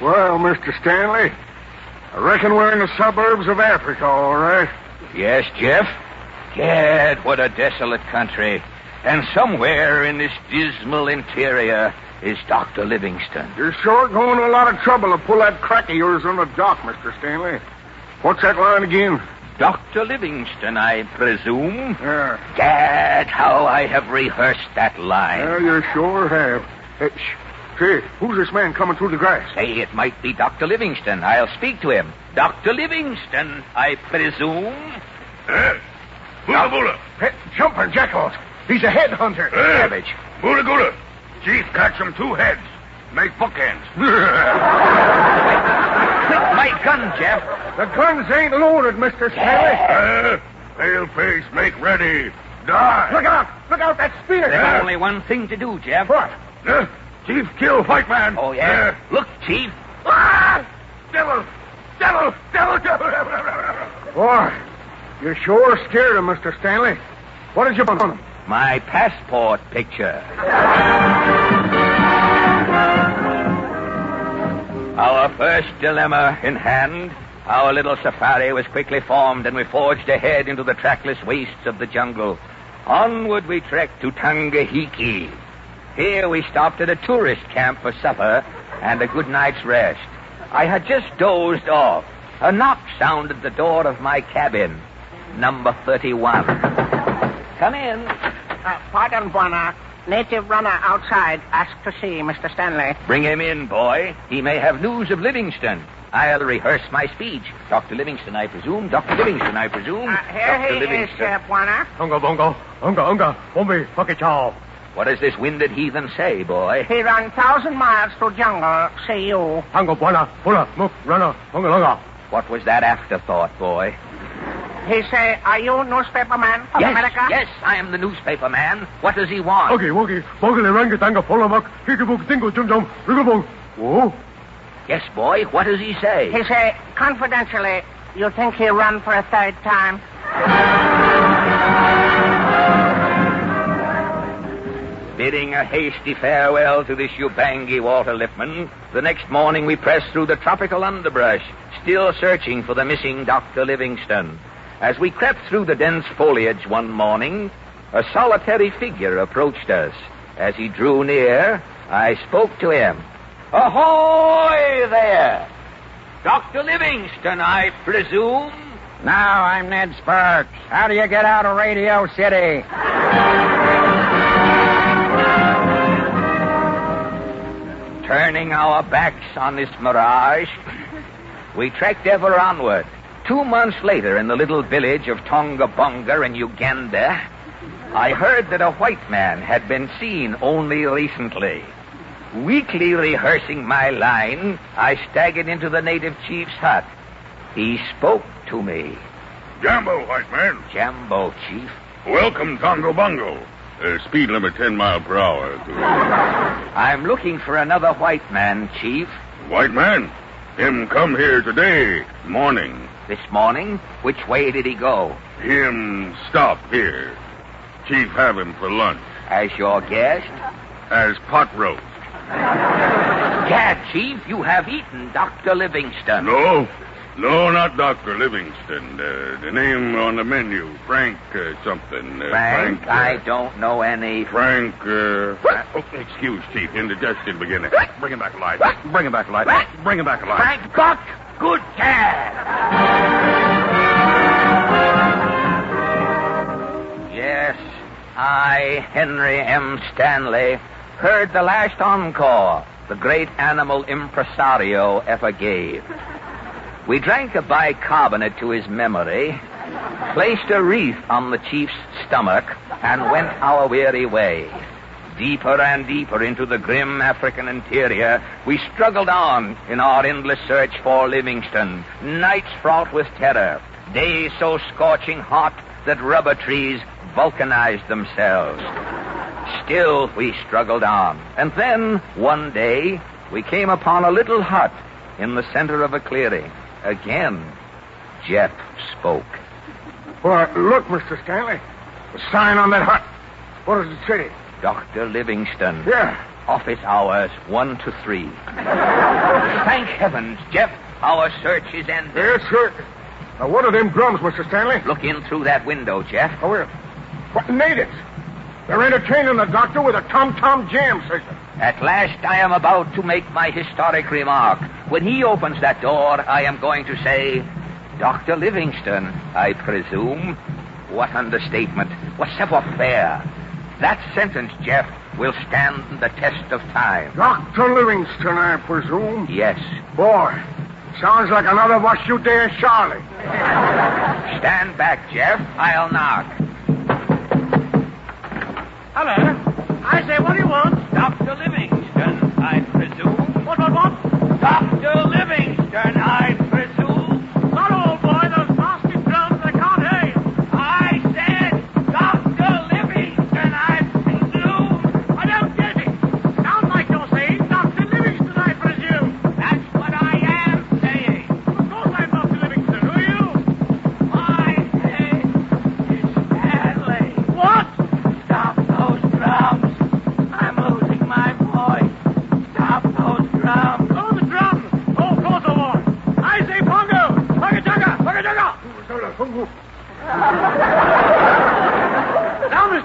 Well, Mr. Stanley, I reckon we're in the suburbs of Africa, all right. Yes, Jeff? Gad, what a desolate country. And somewhere in this dismal interior is Dr. Livingston. You're sure going to a lot of trouble to pull that crack of yours on the dock, Mr. Stanley. What's that line again? Dr. Livingston, I presume. Yeah. Gad, how I have rehearsed that line. Well, you sure have. Say, who's this man coming through the grass? Say, it might be Dr. Livingston. I'll speak to him. Dr. Livingston, I presume. Bula Bula. Jumping jackals. He's a headhunter. Savage. Bula Gula. Chief, catch him 2 heads. Make bookends. Quick, my gun, Jeff. The guns ain't loaded, Mr. Stanley. Paleface, make ready. Die. Look out! Look out, that speeder! There's only one thing to do, Jeff. What? Chief, kill white man. Oh, yeah? Look, Chief. Ah! Devil! Devil! Devil! Devil! Boy, you sure scared him, Mr. Stanley. What did you want on him? My passport picture. Our first dilemma in hand, our little safari was quickly formed, and we forged ahead into the trackless wastes of the jungle. Onward we trekked to Tangahiki. Here we stopped at a tourist camp for supper and a good night's rest. I had just dozed off. A knock sounded at the door of my cabin, number 31. Come in. Pardon, Buona. Native runner outside asked to see Mr. Stanley. Bring him in, boy. He may have news of Livingston. I'll rehearse my speech. Dr. Livingston, I presume. Dr. Livingston, I presume. Here Dr. he Livingston. is, Buona. What does this winded heathen say, boy? He ran 1,000 miles through jungle. See you. What was that afterthought, boy? He say, are you newspaper man of Yes, America? yes, I am the newspaper man. What does he want? Yes, boy, what does he say? He say, confidentially, you think he run for a third time? Bidding a hasty farewell to this Ubangi water liftman, the next morning we pressed through the tropical underbrush, still searching for the missing Dr. Livingston. As we crept through the dense foliage one morning, a solitary figure approached us. As he drew near, I spoke to him. Ahoy there! Dr. Livingston, I presume? Now I'm Ned Sparks. How do you get out of Radio City? Turning our backs on this mirage, we trekked ever onward. 2 months later, in the little village of Tongabonga in Uganda, I heard that a white man had been seen only recently. Weakly rehearsing my line, I staggered into the native chief's hut. He spoke to me. Jambo, white man. Jambo, Chief. Welcome, Tongo Bongo. Speed limit 10 miles per hour. I'm looking for another white man, Chief. White man? Him come here today, morning. This morning? Which way did he go? Him stop here. Chief have him for lunch. As your guest? As pot roast. Gad, Chief, you have eaten Dr. Livingston. No, not Dr. Livingston. The name on the menu, Frank something. Frank? I don't know any. Frank, excuse, Chief, indigestion beginning. Bring him back alive. Bring him back alive. Bring him back alive. Frank Buck, good dad. Yes, I, Henry M. Stanley, heard the last encore the great animal impresario ever gave. We drank a bicarbonate to his memory, placed a wreath on the chief's stomach, and went our weary way. Deeper and deeper into the grim African interior, we struggled on in our endless search for Livingston. Nights fraught with terror, days so scorching hot that rubber trees vulcanized themselves. Still, we struggled on. And then, one day, we came upon a little hut in the center of a clearing. Again, Jeff spoke. Well, look, Mr. Stanley. The sign on that hut. What does it say? Dr. Livingston. Yeah. Office hours 1 to 3. Thank heavens, Jeff, our search is ended. Yes, sir. Now, what are them drums, Mr. Stanley? Look in through that window, Jeff. Oh, where? What natives? They're entertaining the doctor with a tom-tom jam session. At last I am about to make my historic remark. When he opens that door, I am going to say, Dr. Livingston, I presume. What understatement. What savoir-faire. That sentence, Jeff, will stand the test of time. Dr. Livingston, I presume? Yes. Boy, sounds like another Washoe Day in Charlie. Stand back, Jeff. I'll knock. Hello. I say, what do you want? Dr. Livingston, I presume. What? Dr. Livingston, I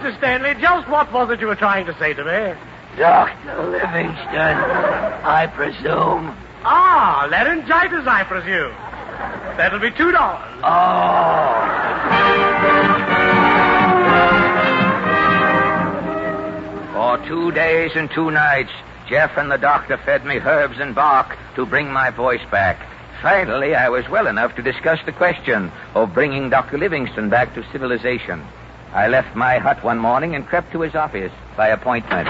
Mr. Stanley, just what was it you were trying to say to me? Dr. Livingston, I presume. Ah, laryngitis, I presume. That'll be $2. For 2 days and 2 nights, Jeff and the doctor fed me herbs and bark to bring my voice back. Finally, I was well enough to discuss the question of bringing Dr. Livingston back to civilization. I left my hut one morning and crept to his office by appointment.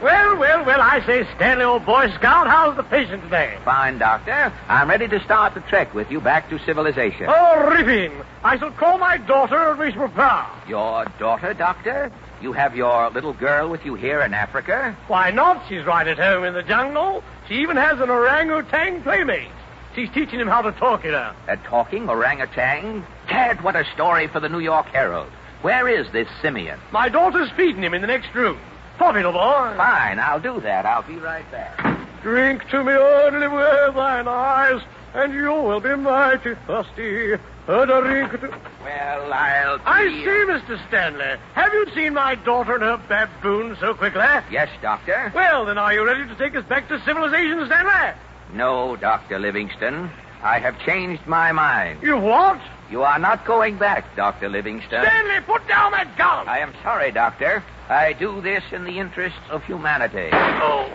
Well, I say, Stanley, old Boy Scout, how's the patient today? Fine, Doctor. I'm ready to start the trek with you back to civilization. Oh, ripping. I shall call my daughter and reach Papa. Your daughter, Doctor? You have your little girl with you here in Africa? Why not? She's right at home in the jungle. She even has an orangutan playmate. She's teaching him how to talk, you know. A talking orangutan? Tad, what a story for the New York Herald. Where is this simian? My daughter's feeding him in the next room. Pop, little boy. Fine, I'll do that. I'll be right back. Drink to me only with thine eyes, and you will be mighty thirsty. A drink to... Well, I'll... I see, Mr. Stanley. Have you seen my daughter and her baboon so quickly? Yes, Doctor. Well, then are you ready to take us back to civilization, Stanley? No, Dr. Livingston. I have changed my mind. You what? You are not going back, Dr. Livingston. Stanley, put down that gun! I am sorry, Doctor. I do this in the interests of humanity. Oh,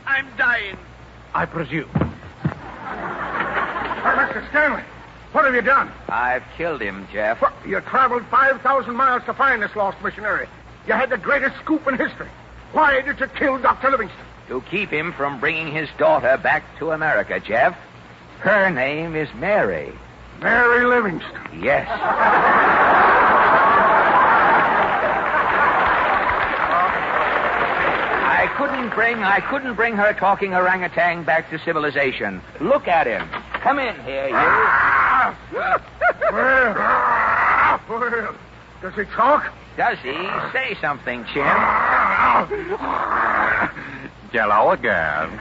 I'm dying. I presume. Mr. Stanley, what have you done? I've killed him, Jeff. What? You traveled 5,000 miles to find this lost missionary. You had the greatest scoop in history. Why did you kill Dr. Livingston? To keep him from bringing his daughter back to America, Jeff. Her name is Mary. Mary Livingston. Yes. I couldn't bring her talking orangutan back to civilization. Look at him. Come in here, you. Well, does he talk? Does he? Say something, Jim. Jello again.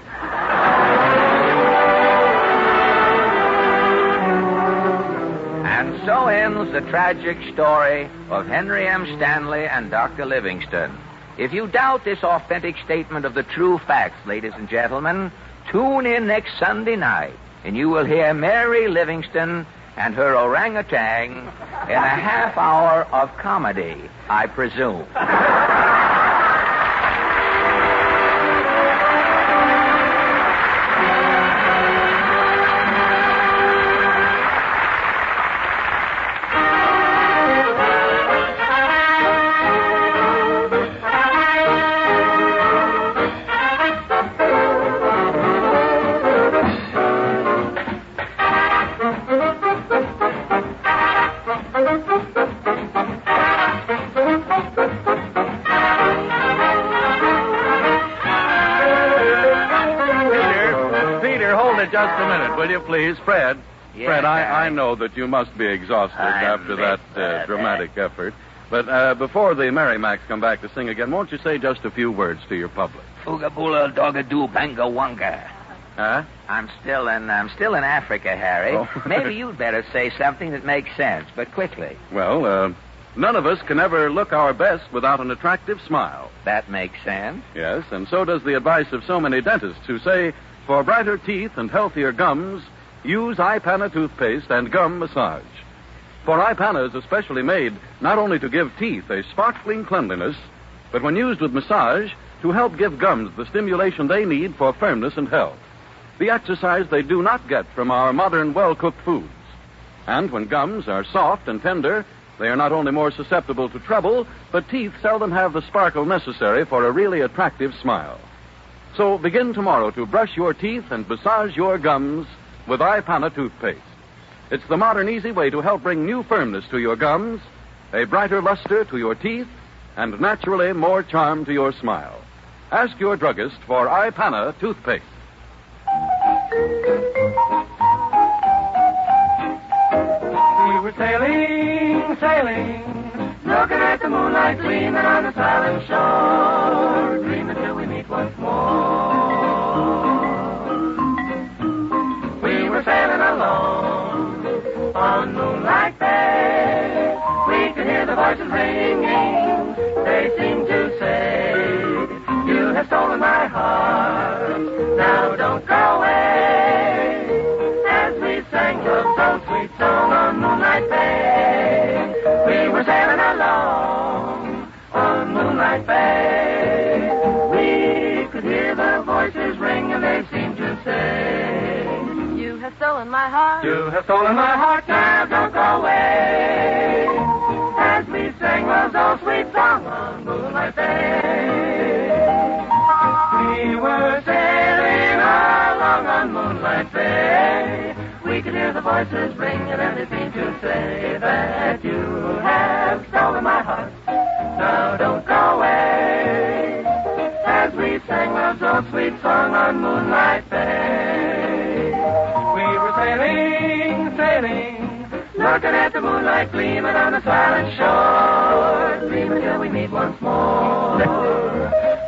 And so ends the tragic story of Henry M. Stanley and Dr. Livingston. If you doubt this authentic statement of the true facts, ladies and gentlemen, tune in next Sunday night, and you will hear Mary Livingston and her orangutan in a half hour of comedy, I presume. Just a minute, will you please? Fred. Yes, Fred, I know that you must be exhausted after that dramatic effort. But before the Merrimacs come back to sing again, won't you say just a few words to your public? Oogaboola dogadoo banga wanga. Huh? I'm still in Africa, Harry. Oh. Maybe you'd better say something that makes sense, but quickly. Well, none of us can ever look our best without an attractive smile. That makes sense. Yes, and so does the advice of so many dentists who say, for brighter teeth and healthier gums, use iPana toothpaste and gum massage. For iPana is especially made not only to give teeth a sparkling cleanliness, but when used with massage, to help give gums the stimulation they need for firmness and health. The exercise they do not get from our modern, well-cooked foods. And when gums are soft and tender, they are not only more susceptible to trouble, but teeth seldom have the sparkle necessary for a really attractive smile. So begin tomorrow to brush your teeth and massage your gums with iPana toothpaste. It's the modern, easy way to help bring new firmness to your gums, a brighter luster to your teeth, and naturally more charm to your smile. Ask your druggist for iPana toothpaste. We were sailing, looking at the moonlight gleaming on the silent shore, dreaming till we meet once more. We were sailing alone on Moonlight Bay. We could hear the voices ringing, Now don't go away as we sang love's old sweet song on Moonlight Bay. We were sailing along on Moonlight Bay. We could hear the voices ring and they seemed to say, You have stolen my heart. You have stolen my heart, now don't go away as we sang love's old sweet song on Moonlight Bay. We were sailing along on Moonlight Bay. We could hear the voices ring and they seemed to say that you have stolen my heart. Now don't go away as we sang love's old sweet song on Moonlight Bay. We were sailing, sailing, looking at the moonlight gleaming on the silent shore, dreaming till we meet once more.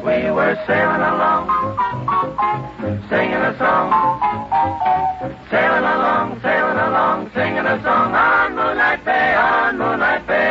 We were sailing along, singing a song, sailing along, singing a song on Moonlight Bay, on Moonlight Bay.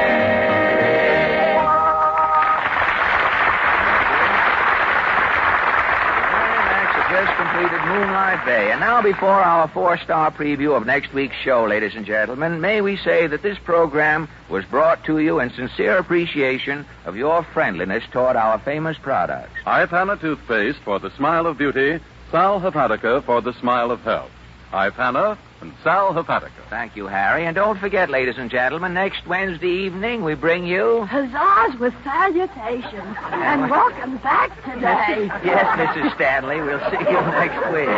Just completed Moonlight Bay. And now, before our 4-star preview of next week's show, ladies and gentlemen, may we say that this program was brought to you in sincere appreciation of your friendliness toward our famous products. Ipana toothpaste for the smile of beauty, Sal Hepatica for the smile of health. Ipana and Sal Hepatica. Thank you, Harry. And don't forget, ladies and gentlemen, next Wednesday evening we bring you... Huzzahs with salutations. And welcome back today. Yes, Mrs. Stanley. We'll see you next week.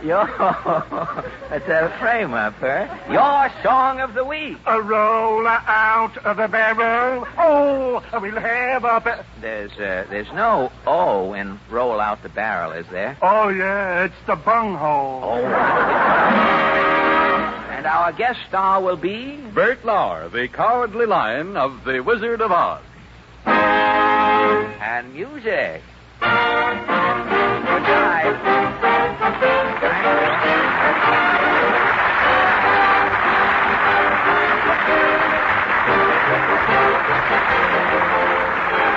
That's a frame-up, huh? Your song of the week. A roll out of the barrel. Oh, we'll have a... There's no O in roll out the barrel, is there? Oh, yeah, it's the bunghole. Oh. And our guest star will be... Bert Lauer, the cowardly lion of The Wizard of Oz. And music. Good night.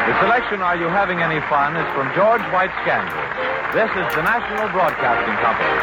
The selection, Are You Having Any Fun, is from George White's Kansas. This is the National Broadcasting Company.